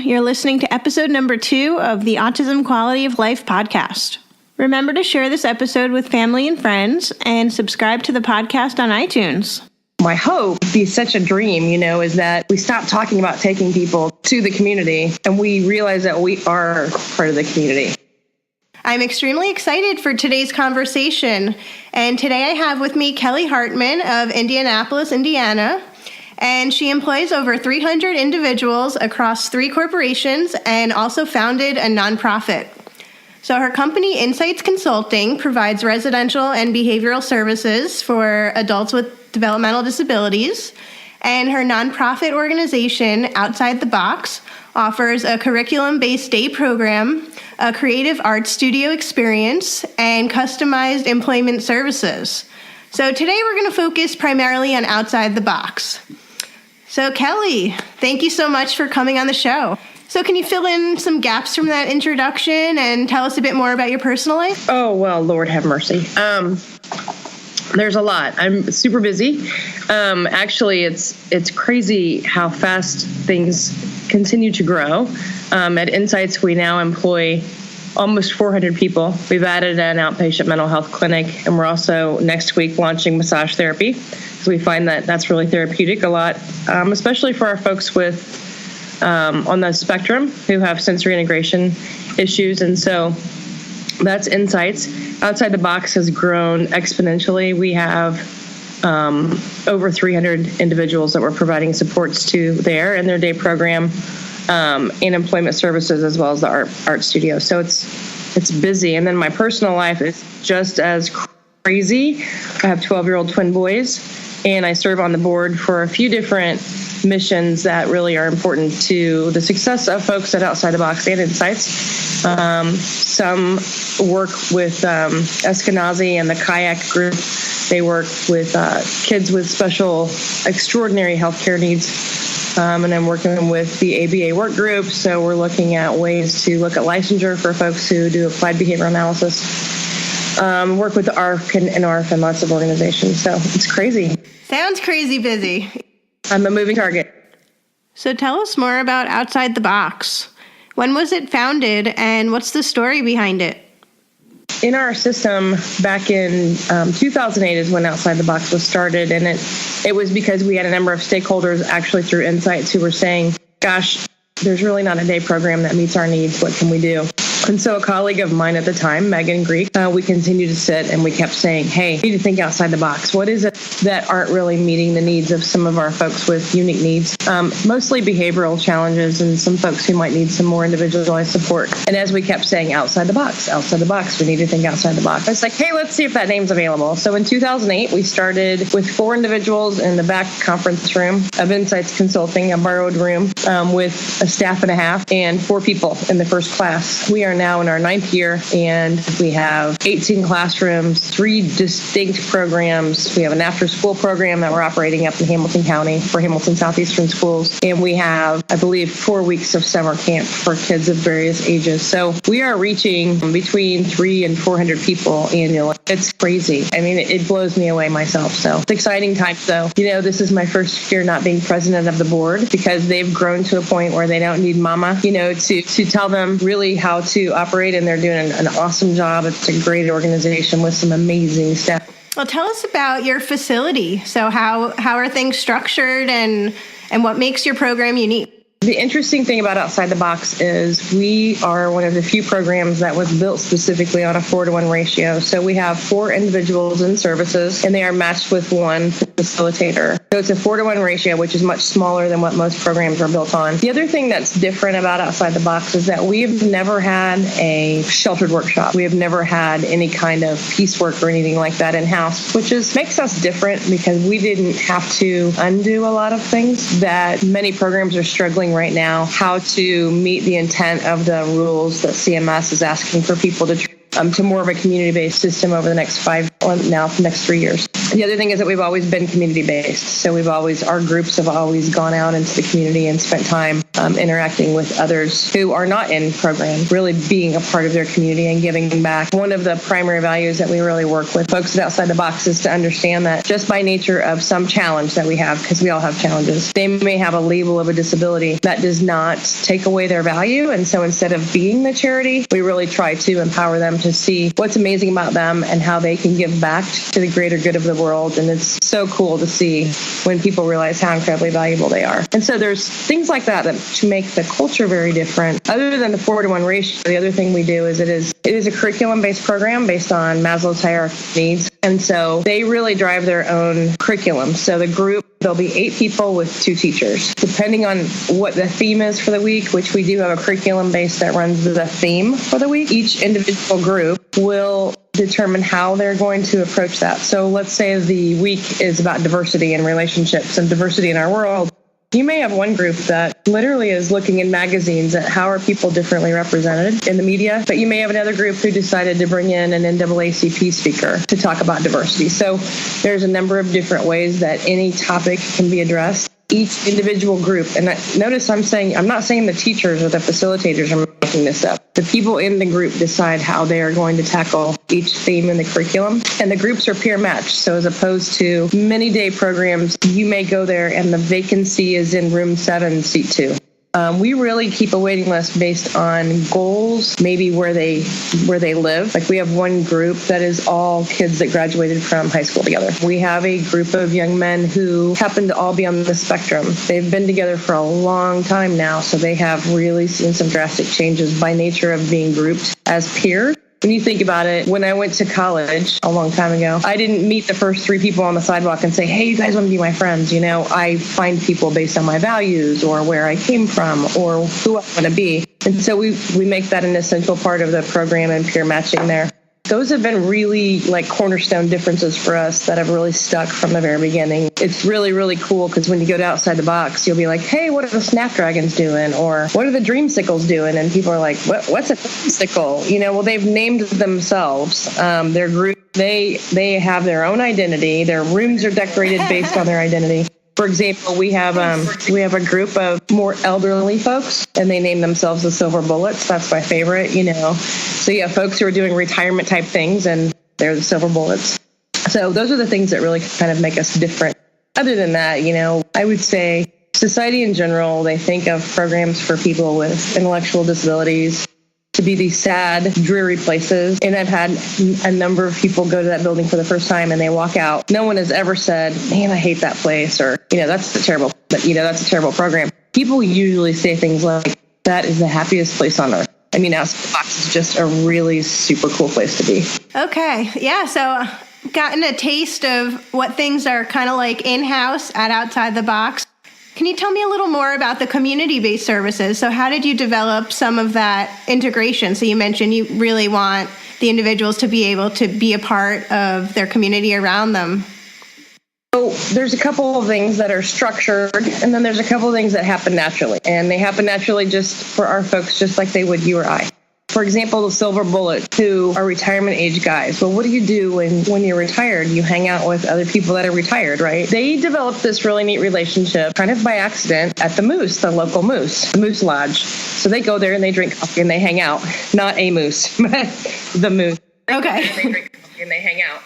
You're listening to episode number 2 of the Autism Quality of Life podcast. Remember to share this episode with family and friends and subscribe to the podcast on iTunes. My hope, be such a dream, is that we stop talking about taking people to the community and we realize that we are part of the community. I'm extremely excited for today's conversation. And today I have with me Kelly Hartman of Indianapolis, Indiana. And she employs over 300 individuals across 3 corporations and also founded a nonprofit. So her company, Insights Consulting, provides residential and behavioral services for adults with developmental disabilities. And her nonprofit organization, Outside the Box, offers a curriculum-based day program, a creative art studio experience, and customized employment services. So today we're going to focus primarily on Outside the Box. So Kelly, thank you so much for coming on the show. So can you fill in some gaps from that introduction and tell us a bit more about your personal life? Oh, well, Lord have mercy. There's a lot. I'm super busy. Actually, it's crazy how fast things continue to grow. At Insights, we now employ almost 400 people. We've added an outpatient mental health clinic, and we're also next week launching massage therapy. So we find that that's really therapeutic a lot, especially for our folks with on the spectrum who have sensory integration issues. And so that's Insights. Outside the Box has grown exponentially. We have over 300 individuals that we're providing supports to there in their day program and employment services, as well as the art studio. So it's busy. And then my personal life is just as crazy. I have 12-year-old twin boys, and I serve on the board for a few different missions that really are important to the success of folks at Outside the Box and Insights. Some work with Eskenazi and the Kayak Group. They work with kids with special, extraordinary healthcare needs. And I'm working with the ABA work group. So we're looking at ways to look at licensure for folks who do applied behavioral analysis. Work with the ARF and ARF and lots of organizations. So it's crazy. Sounds crazy busy. I'm a moving target. So tell us more about Outside the Box. When was it founded and what's the story behind it? In our system, back in 2008 is when Outside the Box was started, and it was because we had a number of stakeholders actually through Insights who were saying, gosh, there's really not a day program that meets our needs. What can we do? And so a colleague of mine at the time, Megan Greek, we continued to sit and we kept saying, hey, we need to think outside the box. What is it that aren't really meeting the needs of some of our folks with unique needs? Mostly behavioral challenges and some folks who might need some more individualized support. And as we kept saying, outside the box, we need to think outside the box. It's like, hey, let's see if that name's available. So in 2008, we started with 4 individuals in the back conference room of Insights Consulting, a borrowed room with a staff and a half and 4 people in the first class. We are now in our 9th year, and we have 18 classrooms, 3 distinct programs. We have an after-school program that we're operating up in Hamilton County for Hamilton Southeastern Schools, and we have, I believe, 4 weeks of summer camp for kids of various ages. So we are reaching between 300 and 400 people annually. It's crazy. I mean, it blows me away myself. So it's exciting times, though. This is my first year not being president of the board because they've grown to a point where they don't need mama, to tell them really how to operate, and they're doing an awesome job. It's a great organization with some amazing staff. Well, tell us about your facility. So how are things structured and what makes your program unique? The interesting thing about Outside the Box is we are one of the few programs that was built specifically on a 4-to-1 ratio. So we have 4 individuals in services, and they are matched with 1 facilitator. So it's a 4-to-1 ratio, which is much smaller than what most programs are built on. The other thing that's different about Outside the Box is that we've never had a sheltered workshop. We have never had any kind of piecework or anything like that in-house, which makes us different because we didn't have to undo a lot of things that many programs are struggling right now, how to meet the intent of the rules that CMS is asking for people to more of a community-based system over the next 3 years. The other thing is that we've always been community-based. So our groups have always gone out into the community and spent time interacting with others who are not in program, really being a part of their community and giving back. One of the primary values that we really work with folks at Outside the Box is to understand that just by nature of some challenge that we have, because we all have challenges, they may have a label of a disability that does not take away their value. And so instead of being the charity, we really try to empower them to see what's amazing about them and how they can give back to the greater good of the world. And it's so cool to see when people realize how incredibly valuable they are. And so there's things like that make the culture very different. Other than the 4-to-1 ratio, the other thing we do is it is a curriculum-based program based on Maslow's hierarchy of needs. And so they really drive their own curriculum. So the group, there'll be 8 people with 2 teachers. Depending on what the theme is for the week, which we do have a curriculum base that runs the theme for the week, each individual group will determine how they're going to approach that. So let's say the week is about diversity and relationships and diversity in our world. You may have one group that literally is looking in magazines at how are people differently represented in the media, but you may have another group who decided to bring in an NAACP speaker to talk about diversity. So there's a number of different ways that any topic can be addressed. Each individual group, and notice I'm not saying the teachers or the facilitators are making this up. The people in the group decide how they are going to tackle each theme in the curriculum, and the groups are peer matched. So as opposed to many day programs, you may go there and the vacancy is in room 7, seat 2. We really keep a waiting list based on goals, maybe where they live. Like we have one group that is all kids that graduated from high school together. We have a group of young men who happen to all be on the spectrum. They've been together for a long time now, so they have really seen some drastic changes by nature of being grouped as peers. When you think about it, when I went to college a long time ago, I didn't meet the first 3 people on the sidewalk and say, hey, you guys want to be my friends? You know, I find people based on my values or where I came from or who I want to be. And so we make that an essential part of the program and peer matching there. Those have been really like cornerstone differences for us that have really stuck from the very beginning. It's really, really cool because when you go to Outside the Box, you'll be like, hey, what are the Snapdragons doing? Or what are the Dreamsicles doing? And people are like, what's a Dreamsicle? You know, well, they've named themselves. Their group, they have their own identity. Their rooms are decorated based on their identity. For example, we have a group of more elderly folks, and they name themselves the Silver Bullets. That's my favorite, you know. So you have folks who are doing retirement type things, and they're the Silver Bullets. So those are the things that really kind of make us different. Other than that, you know, I would say society in general, they think of programs for people with intellectual disabilities to be these sad, dreary places. And I've had a number of people go to that building for the first time and they walk out. No one has ever said, man, I hate that place, or, you know, that's a terrible program. People usually say things like, that is the happiest place on earth. I mean, Outside the Box is just a really super cool place to be. Okay. Yeah. So gotten a taste of what things are kind of like in-house at Outside the Box. Can you tell me a little more about the community-based services? So how did you develop some of that integration? So you mentioned you really want the individuals to be able to be a part of their community around them. So there's a couple of things that are structured, and then there's a couple of things that happen naturally. And they happen naturally just for our folks, just like they would you or I. For example, the Silver Bullet, who are retirement age guys. Well, what do you do when you're retired? You hang out with other people that are retired, right? They developed this really neat relationship kind of by accident at the Moose, the local Moose, the Moose Lodge. So they go there and they drink coffee and they hang out. Not a moose, but the Moose. Okay. They drink coffee and they hang out.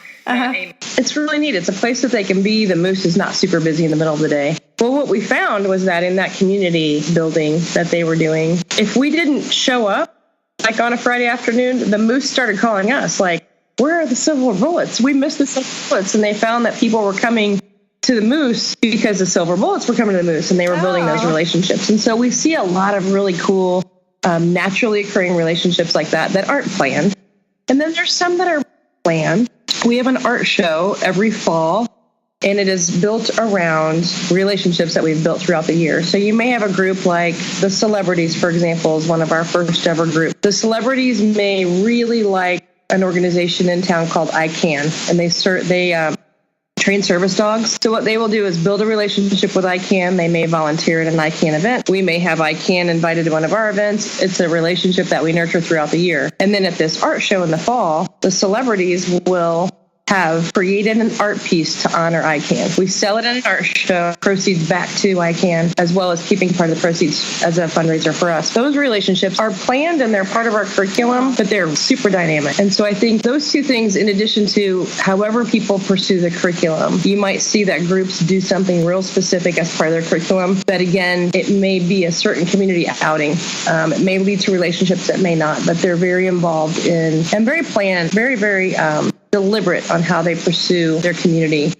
It's really neat. It's a place that they can be. The Moose is not super busy in the middle of the day. Well, what we found was that in that community building that they were doing, if we didn't show up, like on a Friday afternoon, the Moose started calling us like, where are the Silver Bullets? We missed the Silver Bullets. And they found that people were coming to the Moose because the Silver Bullets were coming to the Moose and they were building those relationships. And so we see a lot of really cool, naturally occurring relationships like that aren't planned. And then there's some that are planned. We have an art show every fall, and it is built around relationships that we've built throughout the year. So you may have a group like the Celebrities, for example, is one of our first ever groups. The Celebrities may really like an organization in town called ICANN, and they train service dogs. So what they will do is build a relationship with ICANN. They may volunteer at an ICANN event. We may have ICANN invited to one of our events. It's a relationship that we nurture throughout the year. And then at this art show in the fall, the Celebrities will have created an art piece to honor ICANN. We sell it in an art show, proceeds back to ICANN, as well as keeping part of the proceeds as a fundraiser for us. Those relationships are planned and they're part of our curriculum, but they're super dynamic. And so I think those two things, in addition to however people pursue the curriculum, you might see that groups do something real specific as part of their curriculum. That again, it may be a certain community outing. It may lead to relationships that may not, but they're very involved in and very planned, very deliberate on how they pursue their community.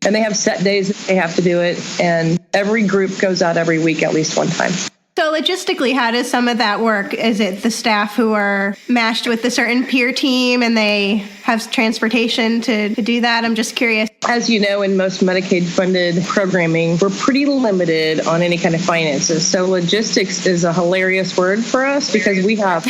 And they have set days that they have to do it. And every group goes out every week at least one time. So logistically, how does some of that work? Is it the staff who are matched with a certain peer team and they have transportation to do that? I'm just curious. As you know, in most Medicaid-funded programming, we're pretty limited on any kind of finances. So logistics is a hilarious word for us because we have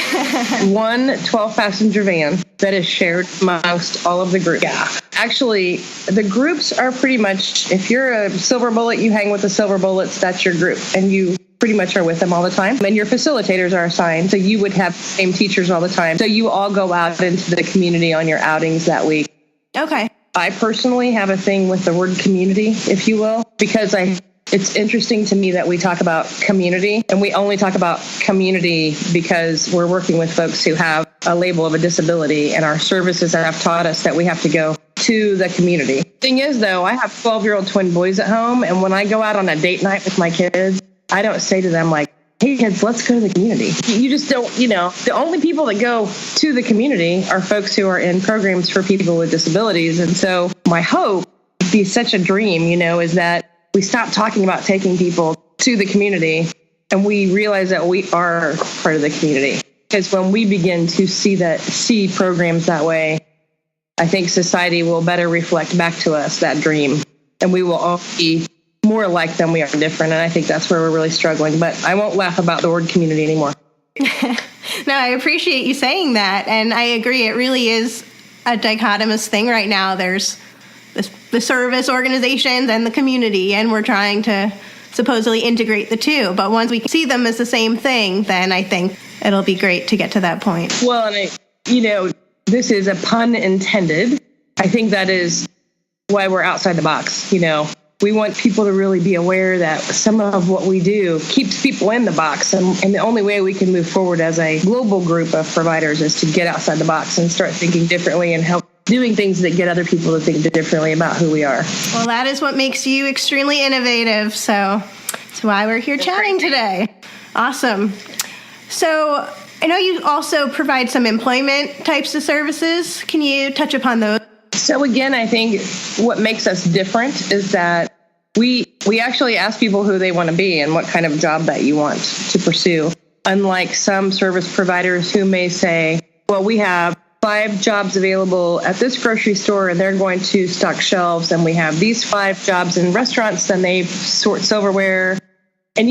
one 12-passenger van that is shared amongst all of the groups. Yeah. Actually, the groups are pretty much, if you're a silver bullet, you hang with the silver bullets, that's your group. And you pretty much are with them all the time. And your facilitators are assigned. So you would have the same teachers all the time. So you all go out into the community on your outings that week. Okay. I personally have a thing with the word community, if you will, because it's interesting to me that we talk about community and we only talk about community because we're working with folks who have a label of a disability and our services have taught us that we have to go to the community. Thing is, though, I have 12-year-old twin boys at home. And when I go out on a date night with my kids, I don't say to them like, hey, kids, let's go to the community. You just don't, the only people that go to the community are folks who are in programs for people with disabilities. And so my hope, it'd be such a dream, is that we stop talking about taking people to the community and we realize that we are part of the community. Because when we begin to see programs that way, I think society will better reflect back to us that dream. And we will all be more alike than we are different. And I think that's where we're really struggling. But I won't laugh about the word community anymore. No, I appreciate you saying that. And I agree. It really is a dichotomous thing right now. There's the service organizations and the community, and we're trying to supposedly integrate the two. But once we see them as the same thing, then I think it'll be great to get to that point. Well, and this is a pun intended. I think that is why we're outside the box. We want people to really be aware that some of what we do keeps people in the box. And the only way we can move forward as a global group of providers is to get outside the box and start thinking differently and help doing things that get other people to think differently about who we are. Well, that is what makes you extremely innovative. So that's why we're here chatting today. Awesome. So I know you also provide some employment types of services. Can you touch upon those? So again, I think what makes us different is that we actually ask people who they want to be and what kind of job that you want to pursue. Unlike some service providers who may say, well, we have 5 jobs available at this grocery store and they're going to stock shelves, and we have these 5 jobs in restaurants and they sort silverware. And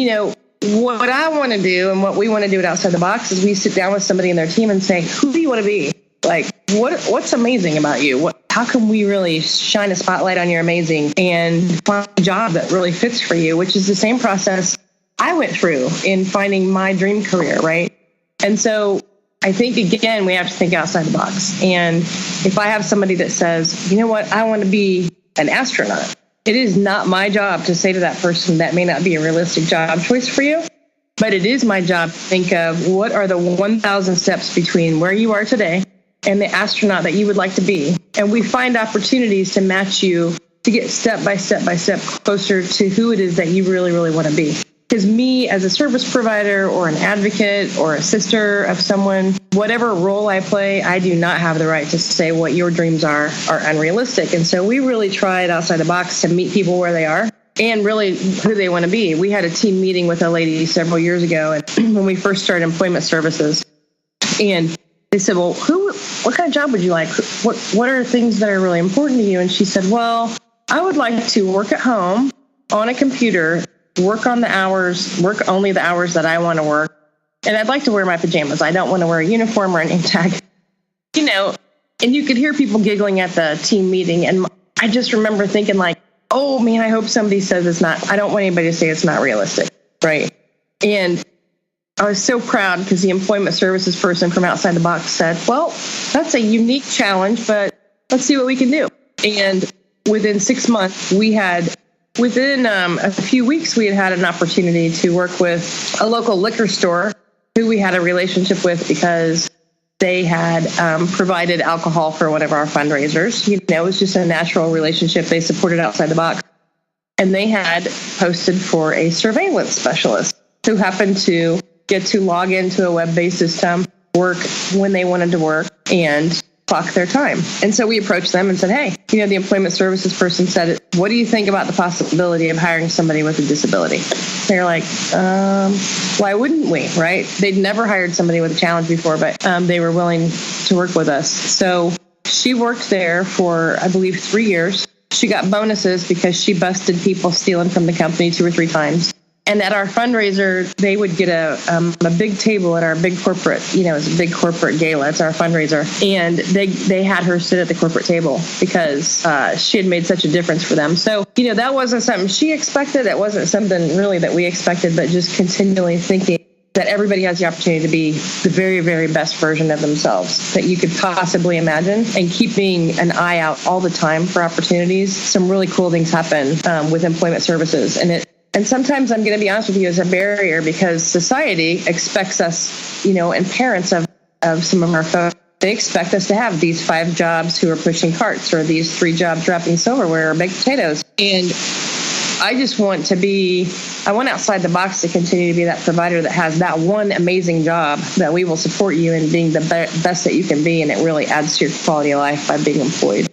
what I want to do and what we want to do at Outside the Box is we sit down with somebody in their team and say, who do you want to be? Like, what's amazing about you? How can we really shine a spotlight on your amazing and find a job that really fits for you, which is the same process I went through in finding my dream career, right? And so I think, again, we have to think outside the box. And if I have somebody that says, you know what, I want to be an astronaut, it is not my job to say to that person that may not be a realistic job choice for you. But it is my job to think of what are the 1,000 steps between where you are today and the astronaut that you would like to be. And we find opportunities to match you to get step by step closer to who it is that you really, really want to be. Because me as a service provider or an advocate or a sister of someone, whatever role I play, I do not have the right to say what your dreams are unrealistic. And so we really tried outside the box to meet people where they are and really who they want to be. We had a team meeting with a lady several years ago and when we first started employment services. And they said, well, what kind of job would you like? What are things that are really important to you? And she said, well, I would like to work at home on a computer, work on the hours, work only the hours that I want to work. And I'd like to wear my pajamas. I don't want to wear a uniform or a name tag. And you could hear people giggling at the team meeting. And I just remember thinking like, oh man, I hope somebody says it's not, I don't want anybody to say it's not realistic. Right. And I was so proud because the employment services person from Outside the Box said, well, that's a unique challenge, but let's see what we can do. And within 6 months, within a few weeks, we had an opportunity to work with a local liquor store who we had a relationship with because they had provided alcohol for one of our fundraisers. It was just a natural relationship. They supported outside the box. And they had posted for a surveillance specialist who happened to get to log into a web-based system, work when they wanted to work, and clock their time. And so we approached them and said, hey, the employment services person said, what do you think about the possibility of hiring somebody with a disability? They're like, why wouldn't we, right? They'd never hired somebody with a challenge before, but they were willing to work with us. So she worked there for, I believe, 3 years. She got bonuses because she busted people stealing from the company 2 or 3 times. And at our fundraiser, they would get a big table at our big corporate, it's a big corporate gala. It's our fundraiser. And they had her sit at the corporate table because she had made such a difference for them. So, that wasn't something she expected. It wasn't something really that we expected, but just continually thinking that everybody has the opportunity to be the very, very best version of themselves that you could possibly imagine, and keeping an eye out all the time for opportunities. Some really cool things happen with employment services. And sometimes, I'm going to be honest with you, is a barrier because society expects us, and parents of some of our folks, they expect us to have these 5 jobs who are pushing carts, or these 3 jobs wrapping silverware or baked potatoes. And I just want I want outside the box to continue to be that provider that has that one amazing job that we will support you in being the best that you can be, and it really adds to your quality of life by being employed.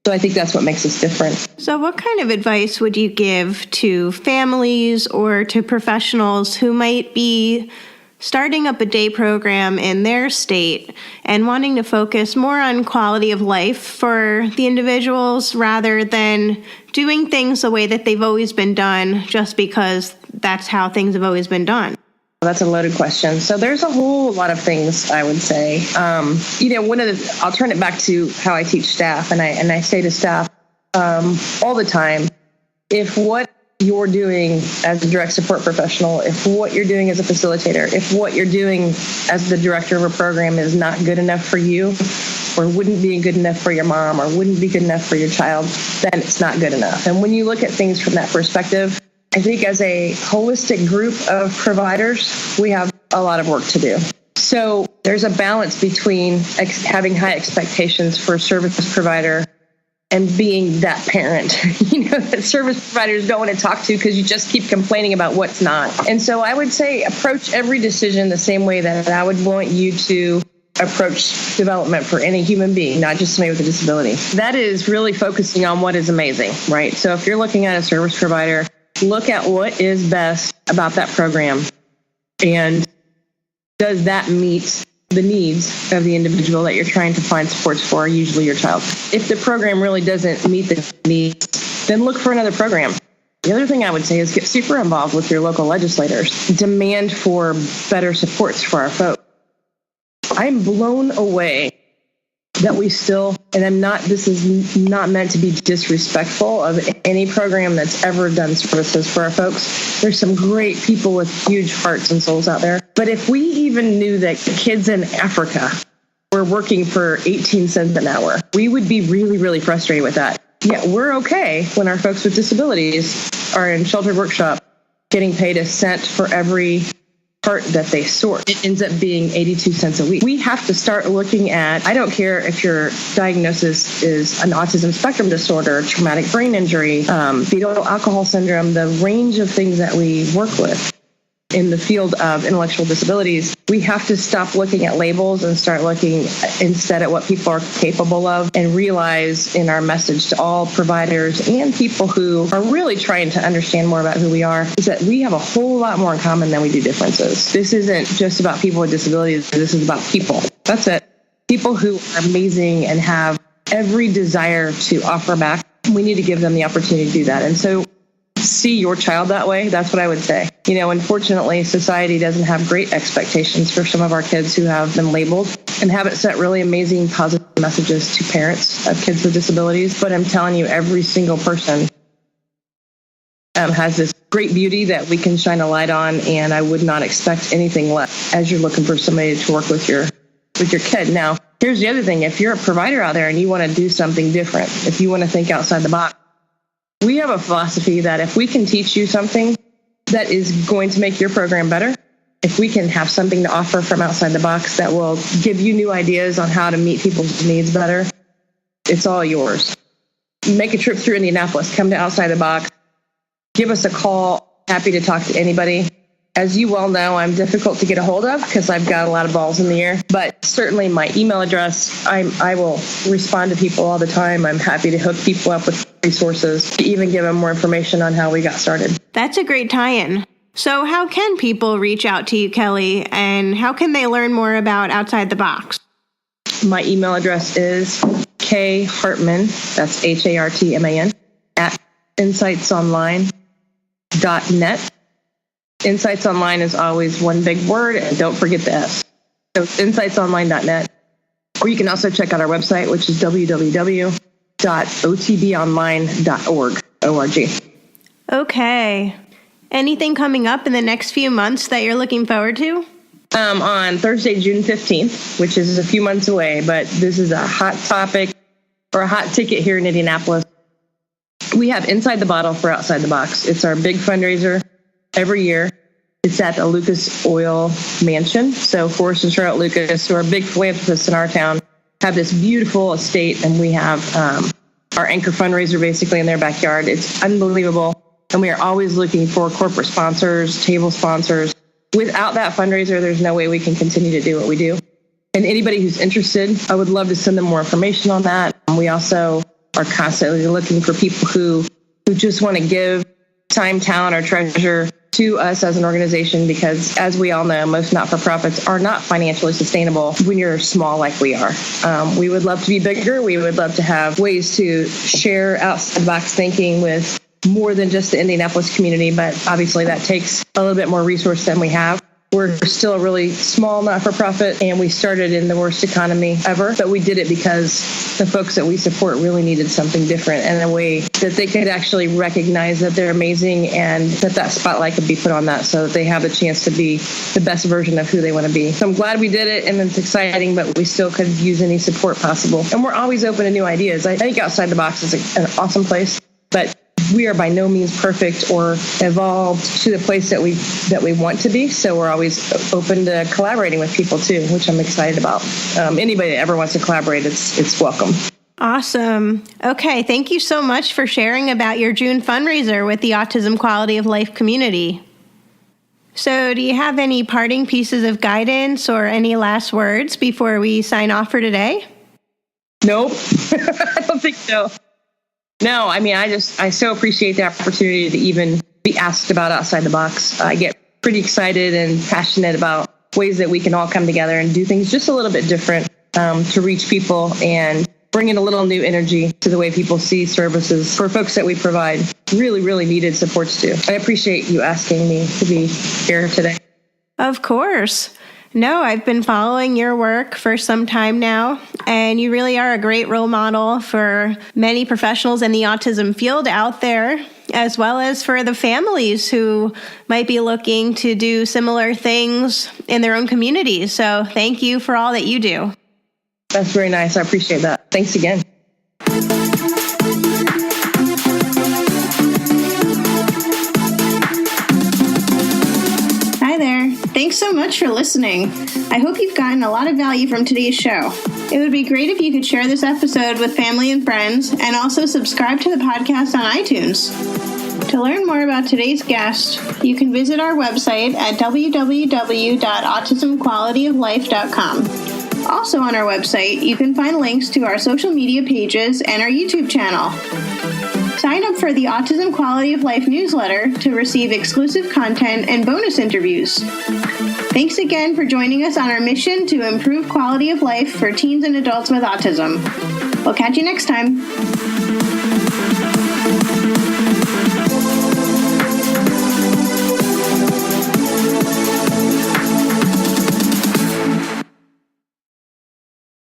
So I think that's what makes us different. So what kind of advice would you give to families or to professionals who might be starting up a day program in their state and wanting to focus more on quality of life for the individuals rather than doing things the way that they've always been done just because that's how things have always been done? That's a loaded question. So there's a whole lot of things I would say. I'll turn it back to how I teach staff, and I say to staff all the time, if what you're doing as a direct support professional, if what you're doing as a facilitator, if what you're doing as the director of a program is not good enough for you, or wouldn't be good enough for your mom, or wouldn't be good enough for your child, then it's not good enough. And when you look at things from that perspective, I think as a holistic group of providers, we have a lot of work to do. So there's a balance between having high expectations for a service provider and being that parent, that service providers don't want to talk to because you just keep complaining about what's not. And so I would say approach every decision the same way that I would want you to approach development for any human being, not just somebody with a disability. That is really focusing on what is amazing, right? So if you're looking at a service provider, look at what is best about that program, and does that meet the needs of the individual that you're trying to find supports for, usually your child. If the program really doesn't meet the needs, then look for another program. The other thing I would say is get super involved with your local legislators. Demand for better supports for our folks. I'm blown away that we still, and this is not meant to be disrespectful of any program that's ever done services for our folks. There's some great people with huge hearts and souls out there. But if we even knew that kids in Africa were working for 18 cents an hour, we would be really, really frustrated with that. Yet we're okay when our folks with disabilities are in sheltered workshop getting paid a cent for every part that they sort. It ends up being 82 cents a week. We have to start looking at, I don't care if your diagnosis is an autism spectrum disorder, traumatic brain injury, fetal alcohol syndrome, the range of things that we work with in the field of intellectual disabilities. We have to stop looking at labels and start looking instead at what people are capable of, and realize in our message to all providers and people who are really trying to understand more about who we are is that we have a whole lot more in common than we do differences. This isn't just about people with disabilities. This is about people. That's it. People who are amazing and have every desire to offer back. We need to give them the opportunity to do that. And so see your child that way. That's what I would say. Unfortunately, society doesn't have great expectations for some of our kids who have been labeled and haven't sent really amazing positive messages to parents of kids with disabilities. But I'm telling you, every single person has this great beauty that we can shine a light on, and I would not expect anything less as you're looking for somebody to work with your with your kid. Now, here's the other thing. If you're a provider out there and you want to do something different, if you want to think outside the box, we have a philosophy that if we can teach you something that is going to make your program better, if we can have something to offer from outside the box that will give you new ideas on how to meet people's needs better, it's all yours. Make a trip through Indianapolis, come to Outside the Box, give us a call. Happy to talk to anybody. As you well know, I'm difficult to get a hold of because I've got a lot of balls in the air, but certainly my email address, I will respond to people all the time. I'm happy to hook people up with resources, to even give them more information on how we got started. That's a great tie-in. So how can people reach out to you, Kelly, and how can they learn more about Outside the Box? My email address is khartman, that's HARTMAN, at insightsonline.net. Insights Online is always one big word, and don't forget the S. So insightsonline.net. Or you can also check out our website, which is www.otbonline.org. Okay. Anything coming up in the next few months that you're looking forward to? On Thursday, June 15th, which is a few months away, but this is a hot topic or a hot ticket here in Indianapolis. We have Inside the Bottle for Outside the Box. It's our big fundraiser every year. It's at the Lucas Oil Mansion. So Forrest and Charlotte Lucas, who are big philanthropists in our town, have this beautiful estate, and we have our anchor fundraiser basically in their backyard. It's unbelievable. And we are always looking for corporate sponsors, table sponsors. Without that fundraiser, there's no way we can continue to do what we do. And anybody who's interested, I would love to send them more information on that. We also are constantly looking for people who just want to give time, talent, or treasure to us as an organization, because as we all know, most not-for-profits are not financially sustainable when you're small like we are. We would love to be bigger. We would love to have ways to share outside-the-box thinking with more than just the Indianapolis community, but obviously that takes a little bit more resource than we have. We're still a really small not-for-profit, and we started in the worst economy ever, but we did it because the folks that we support really needed something different and a way that they could actually recognize that they're amazing and that spotlight could be put on that so that they have a chance to be the best version of who they want to be. So I'm glad we did it, and it's exciting, but we still could use any support possible. And we're always open to new ideas. I think Outside the Box is an awesome place, but we are by no means perfect or evolved to the place that we want to be. So we're always open to collaborating with people too, which I'm excited about. Anybody that ever wants to collaborate, it's welcome. Awesome. Okay. Thank you so much for sharing about your June fundraiser with the Autism Quality of Life community. So do you have any parting pieces of guidance or any last words before we sign off for today? Nope. I don't think so. No, I mean, I so appreciate the opportunity to even be asked about Outside the Box. I get pretty excited and passionate about ways that we can all come together and do things just a little bit different to reach people and bring in a little new energy to the way people see services for folks that we provide really, really needed supports to. I appreciate you asking me to be here today. Of course. No, I've been following your work for some time now, and you really are a great role model for many professionals in the autism field out there, as well as for the families who might be looking to do similar things in their own communities. So thank you for all that you do. That's very nice. I appreciate that. Thanks again. Hi there. Thanks so much for listening. I hope you've gotten a lot of value from today's show. It would be great if you could share this episode with family and friends, and also subscribe to the podcast on iTunes. To learn more about today's guest, you can visit our website at www.autismqualityoflife.com. Also on our website, you can find links to our social media pages and our YouTube channel. Sign up for the Autism Quality of Life newsletter to receive exclusive content and bonus interviews. Thanks again for joining us on our mission to improve quality of life for teens and adults with autism. We'll catch you next time.